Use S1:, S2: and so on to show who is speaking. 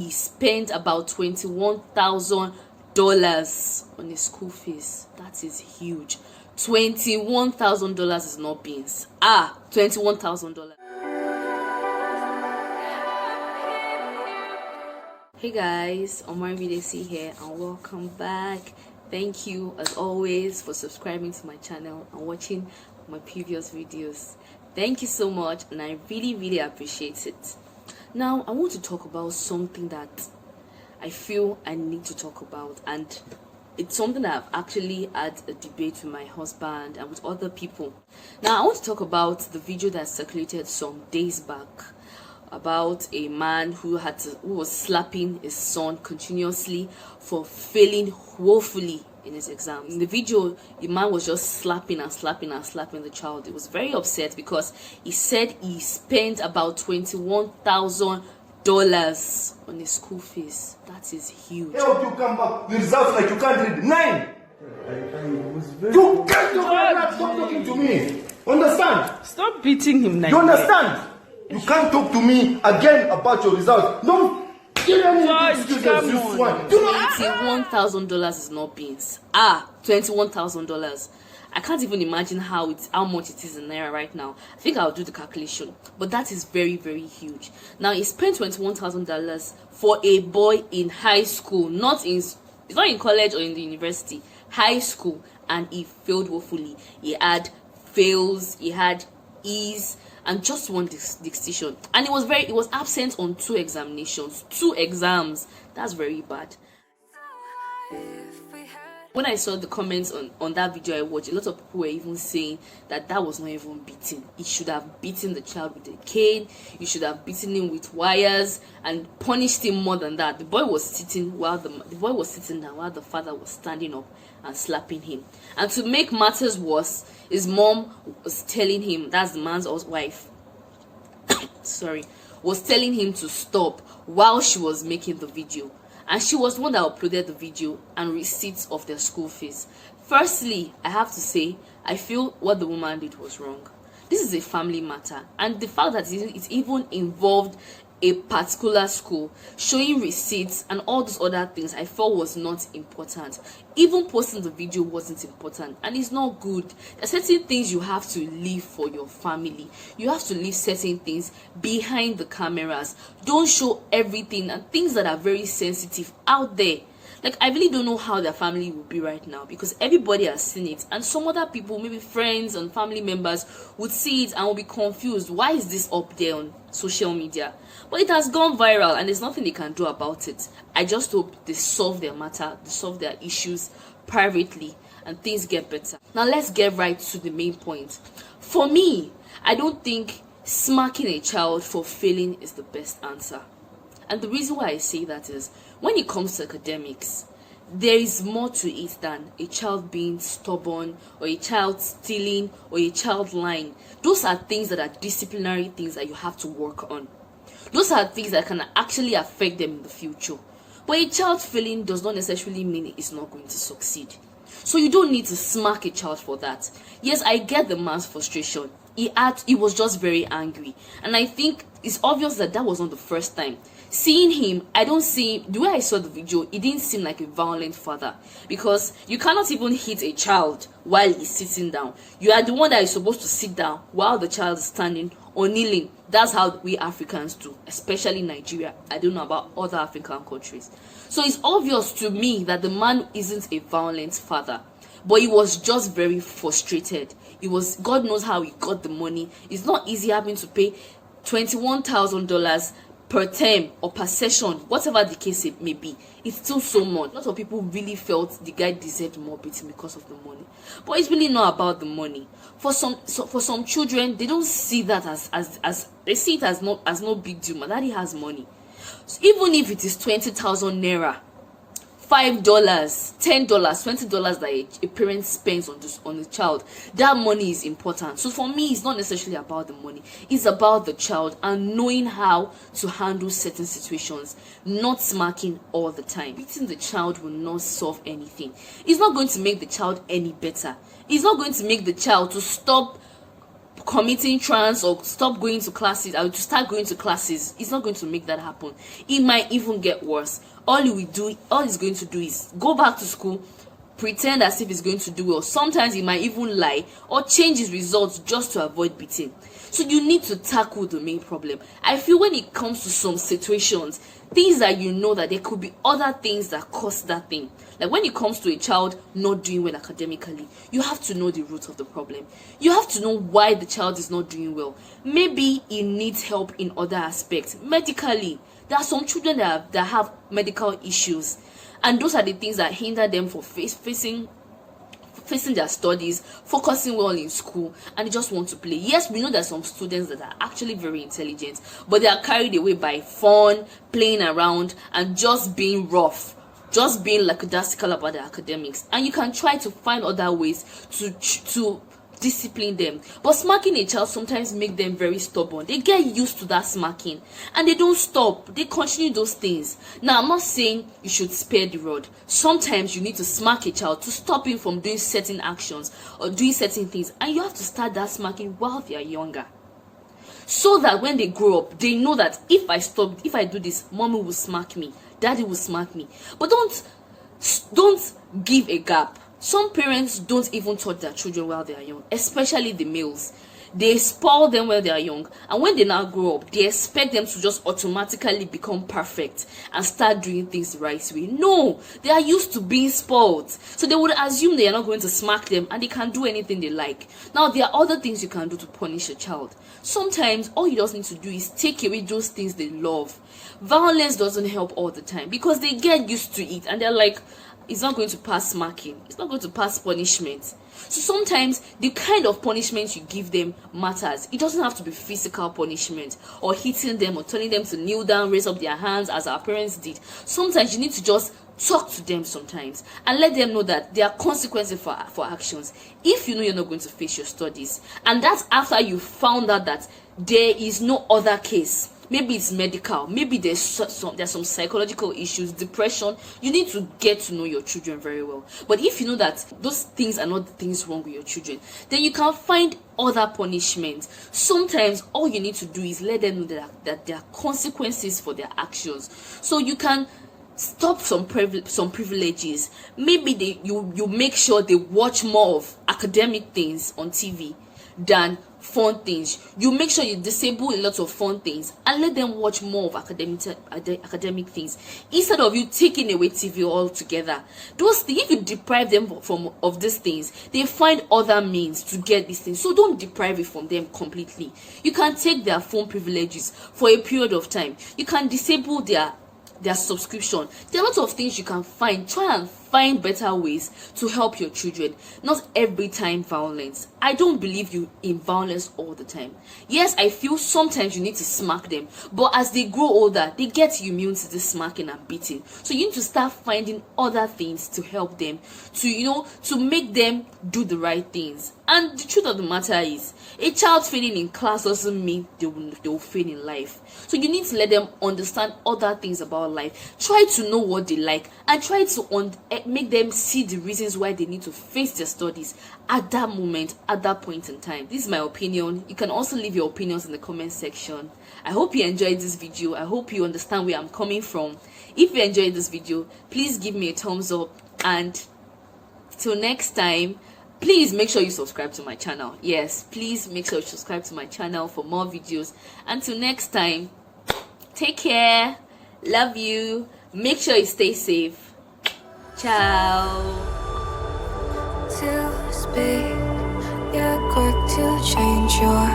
S1: He spent about $21,000 on his school fees. That is huge. $21,000 is not beans. $21,000. Hey guys, Omar Videsi here and welcome back. Thank you as always for subscribing to my channel and watching my previous videos. Thank you so much and I really appreciate it. Now I want to talk about something that I feel I need to talk about, and it's something that I've actually had a debate with my husband and with other people. Now I want to talk about the video that circulated some days back about a man who was slapping his son continuously for failing woefully in his exam. In the video, the man was just slapping the child. He was very upset because he said he spent about $21,000 on his school fees. That is huge.
S2: Help you come back. The results like you can't read 9. You can't stop talking to me. Understand?
S3: Stop beating him now.
S2: You understand? You can't talk to me again about your results. Don't give any excuses.
S1: $21,000 is not beans. $21,000. I can't even imagine how much it is in naira right now. I think I'll do the calculation, but that is very huge. Now he spent $21,000 for a boy in high school, it's not in college or in the university, high school, and he failed woefully. He had fails, he had E's, and just one distinction, and it was absent on 2 examinations, 2 exams. That's very bad. When I saw the comments on that video I watched, a lot of people were even saying that was not even beating. He should have beaten the child with a cane. You should have beaten him with wires and punished him more than that. The boy was sitting down while the father was standing up and slapping him. And to make matters worse, his mom was telling him, that's the man's wife, was telling him to stop while she was making the video. And she was the one that uploaded the video and receipts of their school fees. Firstly, I have to say, I feel what the woman did was wrong. This is a family matter, and the fact that it even involved a particular school, showing receipts and all those other things, I felt was not important. Even posting the video wasn't important, and it's not good. There are certain things you have to leave for your family. You have to leave certain things behind the cameras. Don't show everything and things that are very sensitive out there. Like, I really don't know how their family will be right now, because everybody has seen it, and some other people, maybe friends and family members, would see it and will be confused. Why is this up there on social media? But it has gone viral and there's nothing they can do about it. I just hope they solve their matter, they solve their issues privately, and things get better. Now let's get right to the main point. For me, I don't think smacking a child for failing is the best answer. And the reason why I say that is, when it comes to academics, there is more to it than a child being stubborn, or a child stealing, or a child lying. Those are things that are disciplinary things that you have to work on. Those are things that can actually affect them in the future. But a child failing does not necessarily mean it's not going to succeed. So you don't need to smack a child for that. Yes, I get the man's frustration. He was just very angry. And I think it's obvious that was not the first time. Seeing him, the way I saw the video, it didn't seem like a violent father, because you cannot even hit a child while he's sitting down. You are the one that is supposed to sit down while the child is standing or kneeling. That's how we Africans do, especially Nigeria. I don't know about other African countries. So it's obvious to me that the man isn't a violent father, but he was just very frustrated. God knows how he got the money. It's not easy having to pay $21,000 per term or per session, whatever the case it may be. It's still so much. A lot of people really felt the guy deserved more beating because of the money, but it's really not about the money. For some children, they don't see that as they see it as no big deal. My daddy has money. So even if it is 20,000 naira, $5, $10, $20 that a parent spends on the child, that money is important. So for me, it's not necessarily about the money. It's about the child and knowing how to handle certain situations, not smacking all the time. Beating the child will not solve anything. It's not going to make the child any better. It's not going to make the child to stop committing trans or stop going to classes or to start going to classes. It's not going to make that happen. It might even get worse. All he's going to do is go back to school, pretend as if he's going to do well. Sometimes he might even lie or change his results just to avoid beating. So you need to tackle the main problem. I feel when it comes to some situations, things that you know that there could be other things that cause that thing. Like when it comes to a child not doing well academically, you have to know the root of the problem. You have to know why the child is not doing well. Maybe he needs help in other aspects. Medically, there are some children that have medical issues, and those are the things that hinder them from facing their studies, focusing well in school, and they just want to play. Yes, we know there are some students that are actually very intelligent, but they are carried away by fun, playing around, and just being rough, just being lackadaisical about the academics. And you can try to find other ways to discipline them. But smacking a child sometimes make them very stubborn. They get used to that smacking and they don't stop. They continue those things. Now, I'm not saying you should spare the rod. Sometimes you need to smack a child to stop him from doing certain actions or doing certain things, and you have to start that smacking while they are younger, so that when they grow up, they know that if I do this, mommy will smack me, daddy will smack me. But don't give a gap. Some parents don't even touch their children while they are young, especially the males. They spoil them while they are young, and when they now grow up, they expect them to just automatically become perfect and start doing things the right way. No, they are used to being spoiled, so they would assume they are not going to smack them and they can do anything they like. Now, there are other things you can do to punish a child. Sometimes all you just need to do is take away those things they love. Violence doesn't help all the time because they get used to it and they're like, it's not going to pass smacking, it's not going to pass punishment. So sometimes the kind of punishment you give them matters. It doesn't have to be physical punishment or hitting them or telling them to kneel down, raise up their hands as our parents did. Sometimes you need to just talk to them sometimes and let them know that there are consequences for actions. If you know you're not going to face your studies, and that's after you found out that there is no other case, maybe it's medical, maybe there's some psychological issues, depression, you need to get to know your children very well. But if you know that those things are not the things wrong with your children, then you can find other punishments. Sometimes all you need to do is let them know that there are consequences for their actions, so you can stop some privileges. Maybe you make sure they watch more of academic things on TV than fun things. You make sure you disable a lot of fun things and let them watch more of academic things, instead of you taking away TV altogether. Those things, if you deprive them of these things, they find other means to get these things. So don't deprive it from them completely. You can take their phone privileges for a period of time. You can disable their subscription. There are lots of things you can find. Try and find better ways to help your children. Not every time violence. I don't believe you in violence all the time. Yes, I feel sometimes you need to smack them, but as they grow older, they get immune to this smacking and beating. So you need to start finding other things to help them, to make them do the right things. And the truth of the matter is, a child failing in class doesn't mean they will fail in life. So you need to let them understand other things about life. Try to know what they like and try to make them see the reasons why they need to face their studies at that moment, at that point in time. This is my opinion. You can also leave your opinions in the comment section. I hope you enjoyed this video. I hope you understand where I'm coming from. If you enjoyed this video, please give me a thumbs up, and till next time, please make sure you subscribe to my channel. Yes, please make sure you subscribe to my channel for more videos. Until next time, take care. Love you. Make sure you stay safe. Ciao.
S3: To speak, you're quick to change your